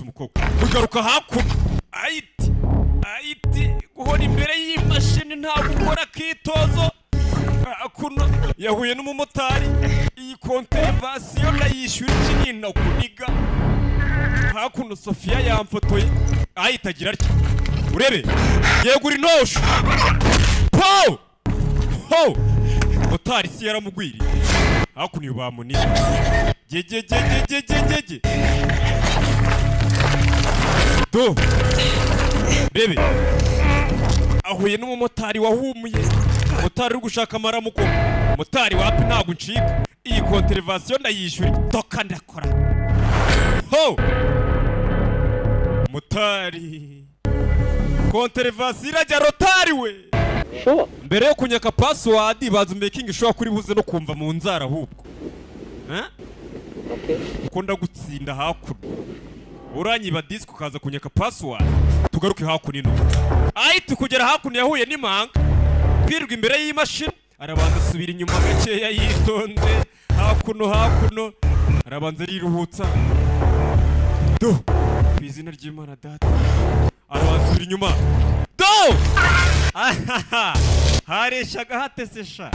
umukobwa ugaruka hakuno ayiti guhora imbere y'imashini nta gukora kitozo hakuno yahuye n'umumotari iyi konterevasiyo ndayishyura ikinina kuniga hakuno Sofia yamfotoye ayitagira atya urebe yegura intosho ho motari si yaramugwiriye hakuno iyo bamuniga gege do bebe ahuye n'umumotari wahumuye motari uri gushaka amaramuko motari wapi ntabwo ncika iyi konterevasiyo ndayishyura toka ndakora ho motari konterevasiyo irajya rotari we mbere yo kunyaka password baza making ishobora kuri buze no kumva mu nzara ahubwo uko ndagutsinda hakuno uranyiba disk ukaza kunyaka password tugaruke hakuno ino ahita kugera hakuno yahuye n'imanga kwirwa imbere y'imashini arabanza asubira inyuma gakeya yitonze hakuno arabanza ariruhutsa do kwizina ry'Imana data arabanza asubira inyuma do hareshaga hatesesha